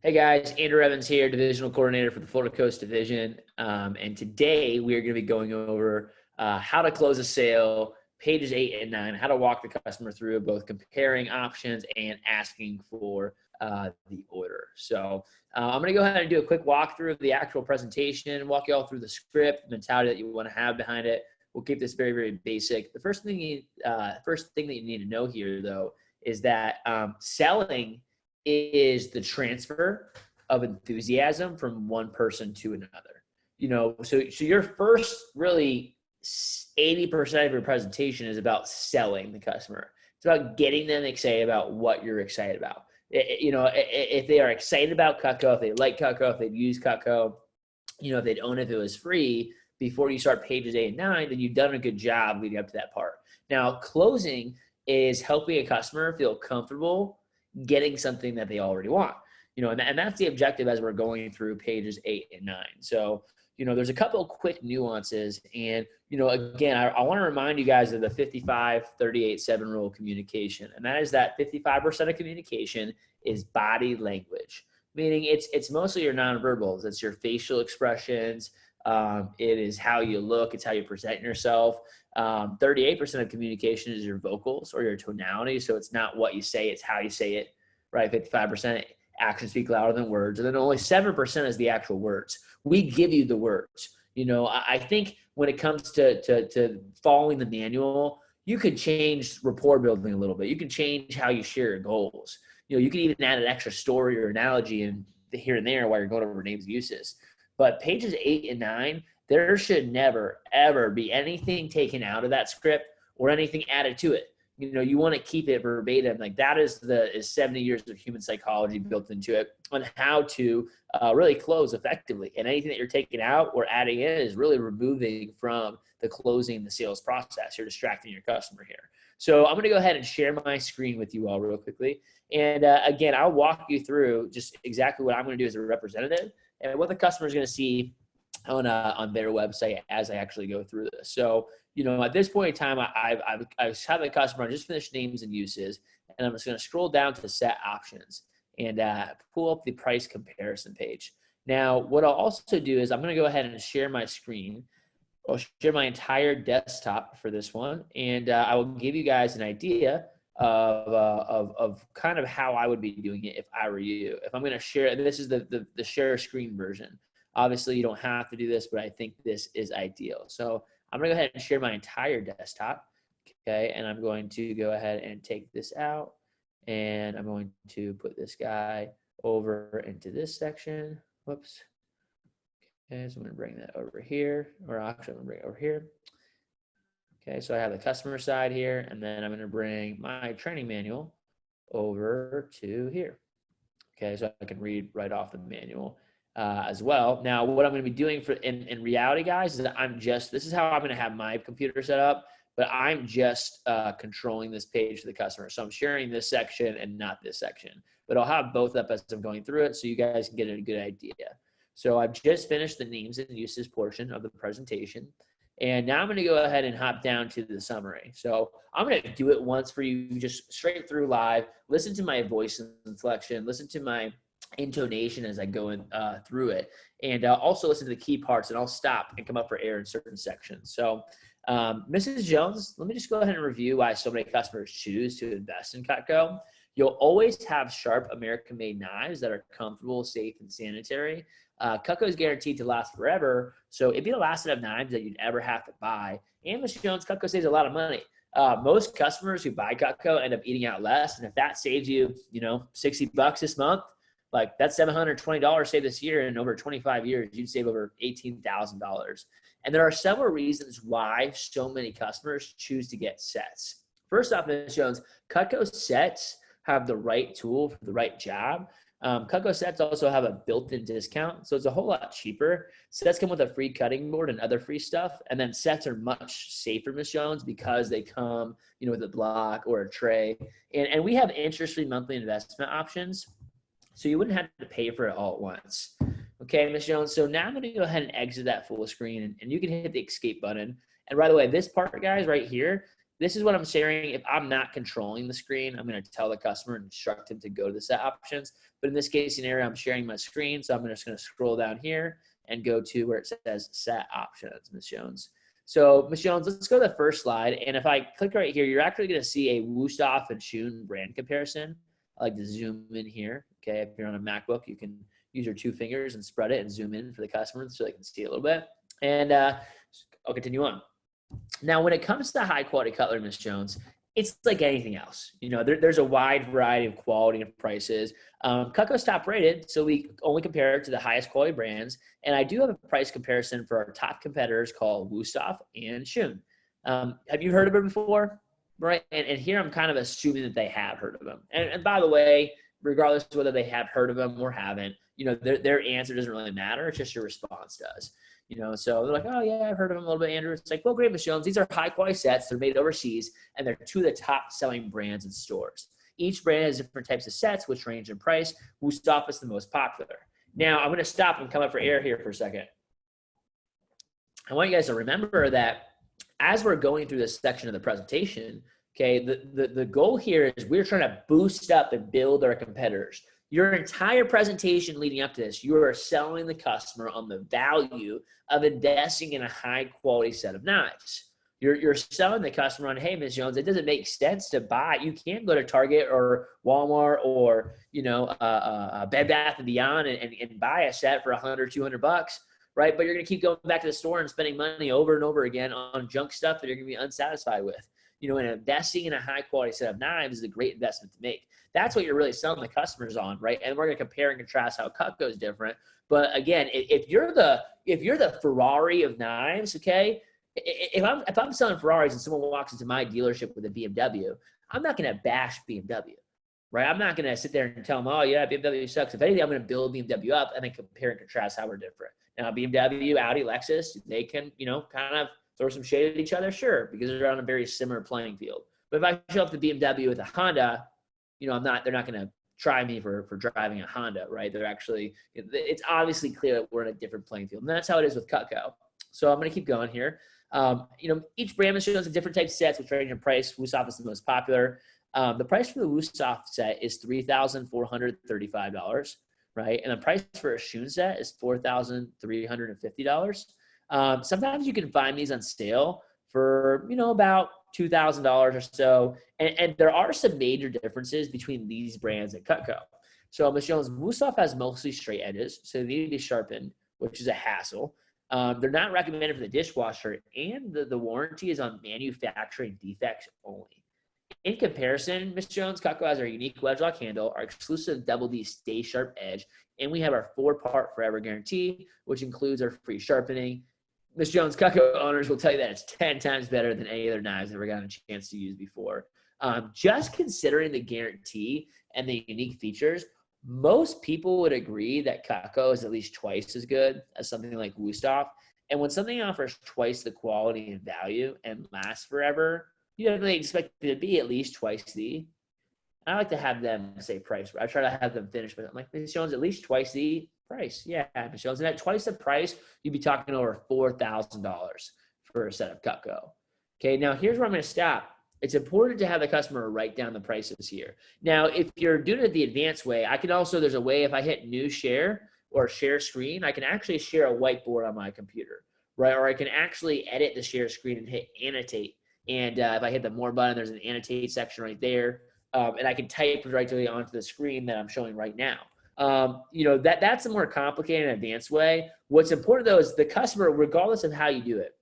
Hey guys, Andrew Evans here, Divisional Coordinator for the Florida Coast Division. And today we are going to be going over how to close a sale, pages 8 and 9, how to walk the customer through both comparing options and asking for the order. So I'm going to go ahead and do a quick walkthrough of the actual presentation, walk you all through the script, the mentality that you want to have behind it. We'll keep this very, very basic. The first thing that you need to know here, though, is that selling is the transfer of enthusiasm from one person to another. So your first really 80% of your presentation is about selling the customer. It's about getting them excited about what you're excited about. If they are excited about Cutco, if they like Cutco, if they've used Cutco, if they'd own it if it was free before you start pages 8 and 9, then you've done a good job leading up to that part. Now, closing is helping a customer feel comfortable getting something that they already want, and that's the objective as we're going through pages 8 and 9. So, there's a couple of quick nuances. And, again, I want to remind you guys of the 55-38-7 rule of communication. And that is that 55% of communication is body language, meaning it's mostly your nonverbals. It's your facial expressions. It is how you look. It's how you present yourself. 38% of communication is your vocals or your tonality. So it's not what you say, it's how you say it, right? 55% actions speak louder than words. And then only 7% is the actual words. We give you the words. I think when it comes to following the manual, you could change rapport building a little bit. You can change how you share your goals. You can even add an extra story or analogy in here and there while you're going over names and uses. But pages 8 and 9, there should never, ever be anything taken out of that script or anything added to it. You want to keep it verbatim. Like that is 70 years of human psychology built into it on how to really close effectively. And anything that you're taking out or adding in is really removing from the closing, the sales process. You're distracting your customer here. So I'm going to go ahead and share my screen with you all real quickly. And again, I'll walk you through just exactly what I'm going to do as a representative and what the customer is going to see on their website as I actually go through this. So, at this point in time, I've had the customer, I just finished names and uses, and I'm just going to scroll down to set options and pull up the price comparison page. Now, what I'll also do is I'm going to go ahead and share my screen. I'll share my entire desktop for this one, and I will give you guys an idea of kind of how I would be doing it if I were you. If I'm going to share, and this is the share screen version. Obviously, you don't have to do this, but I think this is ideal. So I'm going to go ahead and share my entire desktop, okay? And I'm going to go ahead and take this out, and I'm going to put this guy over into this section. Whoops. Okay, so I'm going to bring that over here, or actually I'm going to bring it over here. Okay, so I have the customer side here, and then I'm going to bring my training manual over to here. Okay, so I can read right off the manual as well. Now, what I'm going to be doing in reality, guys, is that this is how I'm going to have my computer set up, but I'm just controlling this page for the customer. So I'm sharing this section and not this section, but I'll have both up as I'm going through it so you guys can get a good idea. So I've just finished the names and uses portion of the presentation. And now I'm going to go ahead and hop down to the summary. So I'm going to do it once for you, just straight through live. Listen to my voice inflection, listen to my intonation as I go in through it, and also listen to the key parts, and I'll stop and come up for air in certain sections. So Mrs. Jones, let me just go ahead and review why so many customers choose to invest in Cutco. You'll always have sharp American-made knives that are comfortable, safe, and sanitary. Cutco is guaranteed to last forever, so it'd be the last set of knives that you'd ever have to buy. And Mrs. Jones, Cutco saves a lot of money. Most customers who buy Cutco end up eating out less, and if that saves you, $60 this month, like that's $720 saved this year, and over 25 years, you'd save over $18,000. And there are several reasons why so many customers choose to get sets. First off, Ms. Jones, Cutco sets have the right tool for the right job. Cutco sets also have a built-in discount, so it's a whole lot cheaper. Sets come with a free cutting board and other free stuff, and then sets are much safer, Ms. Jones, because they come, with a block or a tray. And we have interest-free monthly investment options, so you wouldn't have to pay for it all at once. Okay, Ms. Jones, so now I'm going to go ahead and exit that full screen, and you can hit the escape button. And by the way, this part, guys, right here, this is what I'm sharing. If I'm not controlling the screen, I'm going to tell the customer and instruct him to go to the set options. But in this case scenario, I'm sharing my screen. So I'm just going to scroll down here and go to where it says set options, Ms. Jones. So Ms. Jones, let's go to the first slide. And if I click right here, you're actually going to see a Wusthof and Schoen brand comparison. I like to zoom in here. Okay, if you're on a MacBook, you can use your 2 fingers and spread it and zoom in for the customer so they can see a little bit. And I'll continue on. Now, when it comes to high quality cutlery, Ms. Jones, it's like anything else. You know, there's a wide variety of quality and prices. Cutco's top rated, so we only compare it to the highest quality brands. And I do have a price comparison for our top competitors called Wusthof and Schoen. Have you heard of it before? Right. And here I'm kind of assuming that they have heard of them. And by the way, regardless of whether they have heard of them or haven't, you know, their answer doesn't really matter. It's just your response does. You know, so they're like, oh yeah, I've heard of them a little bit, Andrew. It's like, well, great, Ms. Jones. These are high quality sets. They're made overseas, and they're 2 of the top selling brands in stores. Each brand has different types of sets, which range in price. Wusthof is the most popular. Now, I'm going to stop and come up for air here for a second. I want you guys to remember that as we're going through this section of the presentation, okay, the goal here is we're trying to boost up and build our competitors. Your entire presentation leading up to this, you are selling the customer on the value of investing in a high quality set of knives. You're selling the customer on, hey, Ms. Jones, it doesn't make sense to buy. You can't go to Target or Walmart or, you know, Bed Bath & Beyond and buy a set for $100, $200, right? But you're going to keep going back to the store and spending money over and over again on junk stuff that you're going to be unsatisfied with. You know, and investing in a high quality set of knives is a great investment to make. That's what you're really selling the customers on, right? And we're going to compare and contrast how Cutco is different. But again, if you're the Ferrari of knives, okay, if I'm selling Ferraris and someone walks into my dealership with a BMW, I'm not going to bash BMW, right? I'm not going to sit there and tell them, oh yeah, BMW sucks. If anything, I'm going to build BMW up and then compare and contrast how we're different. Now, BMW, Audi, Lexus, they can, you know, kind of throw some shade at each other, sure, because they're on a very similar playing field. But if I show up to BMW with a Honda, you know, they're not going to try me for driving a Honda, right? They're actually, it's obviously clear that we're in a different playing field. And that's how it is with Cutco. So I'm going to keep going here. You know, each brand shows a different type of sets, which range in price. Wusthof is the most popular. The price for the Wusthof set is $3,435, right? And the price for a Schoen set is $4,350. Sometimes you can find these on sale for, you know, about $2,000 or so. And there are some major differences between these brands and Cutco. So Ms. Jones, Wusthof has mostly straight edges, so they need to be sharpened, which is a hassle. They're not recommended for the dishwasher, and the warranty is on manufacturing defects only. In comparison, Ms. Jones, Cutco has our unique wedge lock handle, our exclusive Double D Stay Sharp edge, and we have our 4-part forever guarantee, which includes our free sharpening. Ms. Jones, Cutco owners will tell you that it's 10 times better than any other knives they've ever gotten a chance to use before. Just considering the guarantee and the unique features, most people would agree that Cutco is at least twice as good as something like Wusthof. And when something offers twice the quality and value and lasts forever, you definitely expect it to be at least twice the. I like to have them say price. I try to have them finish, but I'm like, Ms. Jones, at least twice the price. Yeah, Ms. Jones. And at twice the price, you'd be talking over $4,000 for a set of Cutco. Okay, now here's where I'm going to stop. It's important to have the customer write down the prices here. Now, if you're doing it the advanced way, I can also, there's a way if I hit new share or share screen, I can actually share a whiteboard on my computer, right? Or I can actually edit the share screen and hit annotate. And if I hit the more button, there's an annotate section right there. And I can type directly onto the screen that I'm showing right now. You know, that's a more complicated and advanced way. What's important though is the customer, regardless of how you do it,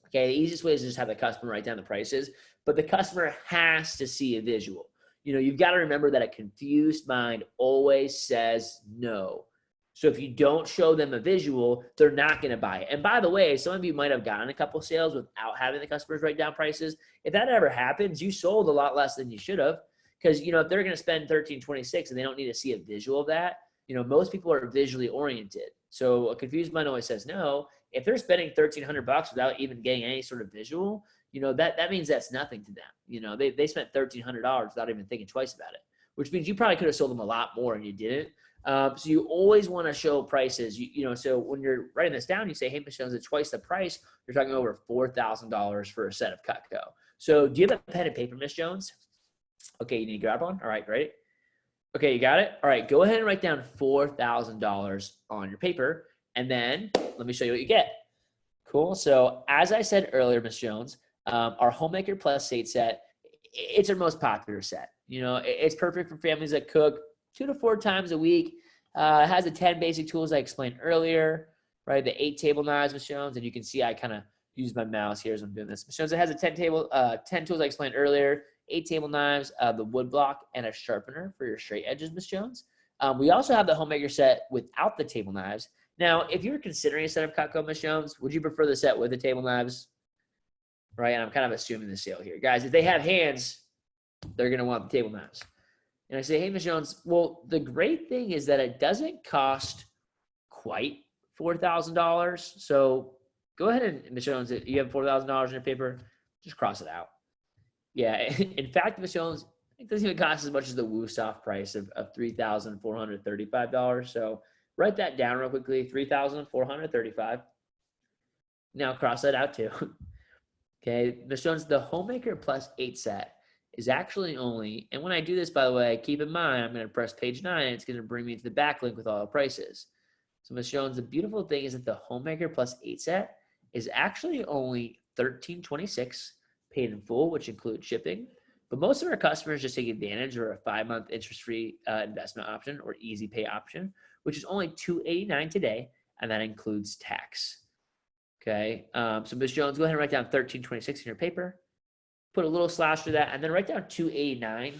okay, the easiest way is just have the customer write down the prices, but the customer has to see a visual. You know, you've got to remember that a confused mind always says no. So if you don't show them a visual, they're not going to buy it. And by the way, some of you might have gotten a couple sales without having the customers write down prices. If that ever happens, you sold a lot less than you should have. Because, you know, if they're going to spend $13.26 and they don't need to see a visual of that, you know, most people are visually oriented. So a confused mind always says no. If they're spending $1,300 without even getting any sort of visual, you know, that means that's nothing to them. You know, they spent $1,300 without even thinking twice about it, which means you probably could have sold them a lot more and you didn't. So you always want to show prices. You know, so when you're writing this down, you say, hey, Michelle, it's twice the price. You're talking over $4,000 for a set of Cutco. So do you have a pen and paper, Miss Jones? Okay, you need to grab one. All right, great. Okay, you got it? All right, go ahead and write down $4,000 on your paper, and then let me show you what you get. Cool. So as I said earlier, Miss Jones, our Homemaker Plus 8 set, it's our most popular set. You know, it's perfect for families that cook 2 to 4 times a week. It has the 10 basic tools I explained earlier, right? The 8 table knives, Miss Jones, and you can see I kind of use my mouse here as I'm doing this. Miss Jones, it has the 10 tools I explained earlier, 8 table knives, the wood block, and a sharpener for your straight edges, Miss Jones. We also have the Homemaker set without the table knives. Now, if you're considering a set of Cutco, Miss Jones, would you prefer the set with the table knives? Right, and I'm kind of assuming the sale here. Guys, if they have hands, they're going to want the table knives. And I say, hey, Miss Jones, well, the great thing is that it doesn't cost quite $4,000. So go ahead and, Miss Jones, if you have $4,000 in your paper, just cross it out. Yeah, in fact, Miss Jones, it doesn't even cost as much as the Woosoft price of $3,435. So write that down real quickly, $3,435. Now cross that out too. Okay, Miss Jones, the Homemaker Plus 8 set is actually only, and when I do this, by the way, keep in mind, I'm going to press page 9, and it's going to bring me to the backlink with all the prices. So Miss Jones, the beautiful thing is that the Homemaker Plus 8 set is actually only $13.26 paid in full, which includes shipping. But most of our customers just take advantage of a 5-month interest-free investment option or easy pay option, which is only $289 today, and that includes tax. Okay, so Ms. Jones, go ahead and write down $13.26 in your paper. Put a little slash through that, and then write down $289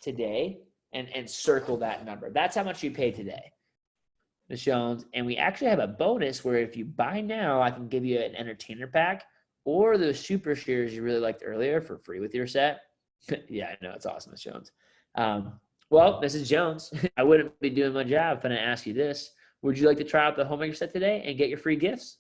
today, and circle that number. That's how much you pay today, Ms. Jones. And we actually have a bonus where if you buy now, I can give you an entertainer pack or those super shears you really liked earlier for free with your set. Yeah, I know, it's awesome, Ms. Jones. Well, Mrs. Jones, I wouldn't be doing my job if I didn't ask you this. Would you like to try out the Homemaker set today and get your free gifts?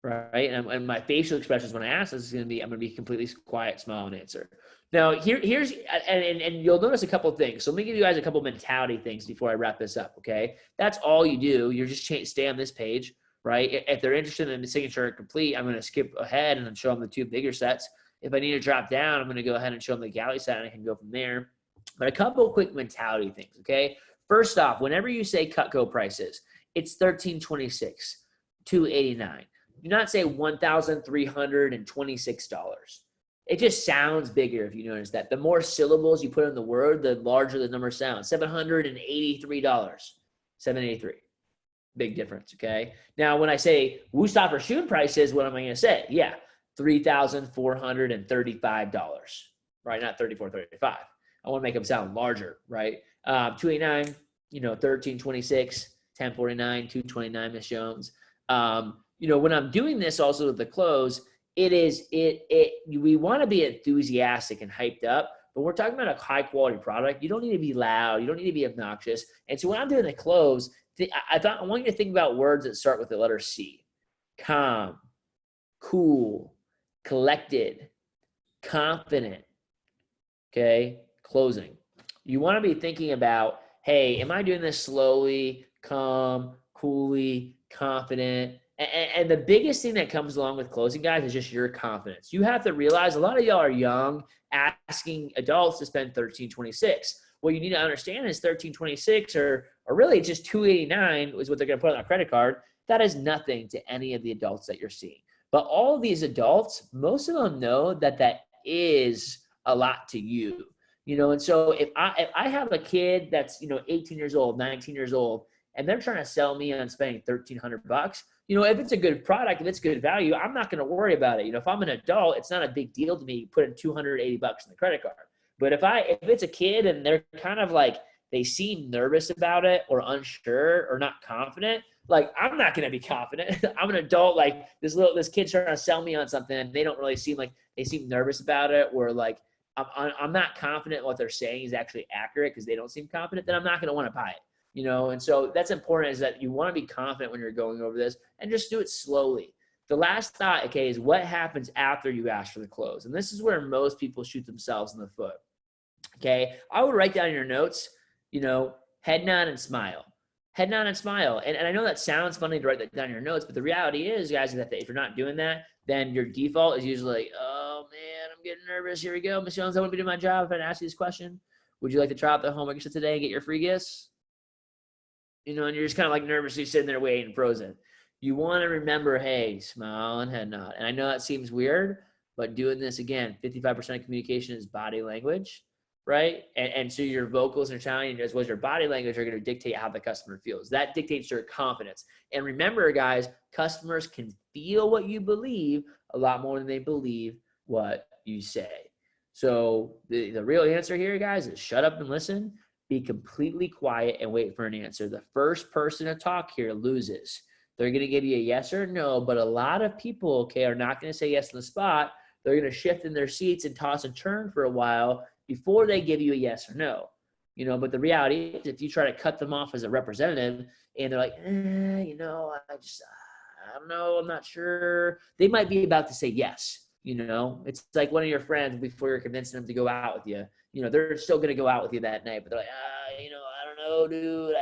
Right, and my facial expressions when I ask this is going to be, I'm going to be completely quiet, smile, and answer. Now, here's you'll notice a couple of things. So let me give you guys a couple of mentality things before I wrap this up, okay? That's all you do. You're just stay on this page, right? If they're interested in the signature complete, I'm going to skip ahead and then show them the 2 bigger sets. If I need to drop down, I'm going to go ahead and show them the galley set, and I can go from there. But a couple of quick mentality things, okay? First off, whenever you say Cutco prices, it's $13.26, $289. Do not say $1,326. It just sounds bigger if you notice that. The more syllables you put in the word, the larger the number sounds. $783. $783. Big difference, okay? Now, when I say Woosoft or Schoen prices, what am I going to say? Yeah, $3,435, right? Not $3,435. I want to make them sound larger, right? $289, $13.26, $10.49, $229, Miss Jones. When I'm doing this also with the clothes, we want to be enthusiastic and hyped up, but we're talking about a high quality product. You don't need to be loud. You don't need to be obnoxious. And so when I'm doing the clothes, I want you to think about words that start with the letter C. Calm, cool, collected, confident. Okay, closing. You want to be thinking about, hey, am I doing this slowly, calm, coolly, confident? And the biggest thing that comes along with closing, guys, is just your confidence. You have to realize a lot of y'all are young, asking adults to spend $13.26. What you need to understand is $13.26 or really just $289 is what they're going to put on a credit card. That is nothing to any of the adults that you're seeing. But all of these adults, most of them know that is a lot to you. And so if I have a kid that's 18 years old, 19 years old, and they're trying to sell me on spending $1,300, if it's a good product, if it's good value, I'm not going to worry about it. If I'm an adult, it's not a big deal to me putting $280 in the credit card. But if it's a kid and they're kind of like, they seem nervous about it or unsure or not confident, like, I'm not going to be confident. I'm an adult, like this kid's trying to sell me on something and they don't really seem like they seem nervous about it, or like I'm not confident what they're saying is actually accurate because they don't seem confident, then I'm not going to want to buy it. And so that's important, is that you want to be confident when you're going over this and just do it slowly. The last thought, okay, is what happens after you ask for the close. And this is where most people shoot themselves in the foot. Okay. I would write down in your notes, head nod and smile. Head nod and smile. And I know that sounds funny to write that down in your notes, but the reality is, guys, that if you're not doing that, then your default is usually like, oh, oh man, I'm getting nervous. Here we go. Ms. Jones, I wouldn't be doing my job if I didn't ask you this question. Would you like to try out the homework you said today and get your free gifts? And you're just kind of like nervously sitting there waiting, frozen. You want to remember, hey, smile and head nod. And I know that seems weird, but doing this again, 55% of communication is body language, right? And so your vocals and sounding as well as your body language are going to dictate how the customer feels. That dictates your confidence. And remember, guys, customers can feel what you believe a lot more than they believe what you say. So the real answer here, guys, is shut up and listen. Be completely quiet and wait for an answer. The first person to talk here loses. They're going to give you a yes or no, but a lot of people, okay, are not going to say yes on the spot. They're going to shift in their seats and toss and turn for a while before they give you a yes or no. But the reality is if you try to cut them off as a representative and they're like, I don't know, I'm not sure. They might be about to say yes. It's like one of your friends before you're convincing them to go out with you. They're still going to go out with you that night, but they're like, I don't know, dude.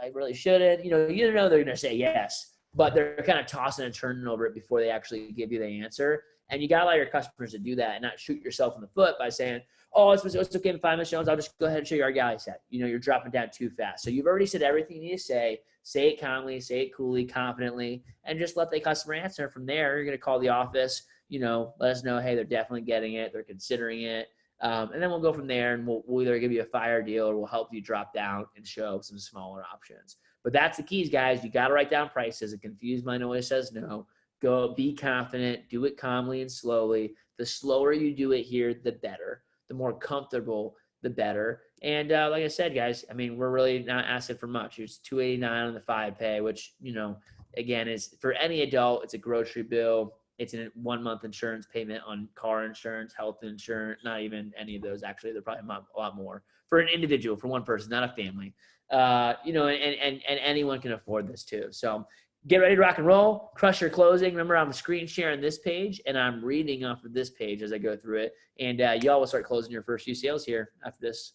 I really shouldn't. You know they're going to say yes, but they're kind of tossing and turning over it before they actually give you the answer. And you got to allow your customers to do that and not shoot yourself in the foot by saying, oh, it's okay in 5 minutes, Jones. I'll just go ahead and show you our galley set. You're dropping down too fast. So you've already said everything you need to say. Say it calmly, say it coolly, confidently, and just let the customer answer. From there, you're going to call the office, let us know, hey, they're definitely getting it. They're considering it. And then we'll go from there, and we'll either give you a fire deal or we'll help you drop down and show some smaller options. But that's the keys, guys. You got to write down prices. A confused mind always says no. Go be confident. Do it calmly and slowly. The slower you do it here, the better. The more comfortable, the better. And like I said, guys, we're really not asking for much. It's $289 on the 5-pay, which, again, is for any adult, it's a grocery bill. It's a 1-month insurance payment on car insurance, health insurance, not even any of those. Actually, they're probably a lot more for an individual, for one person, not a family. And anyone can afford this too. So get ready to rock and roll, crush your closing. Remember, I'm screen sharing this page and I'm reading off of this page as I go through it. And y'all will start closing your first few sales here after this.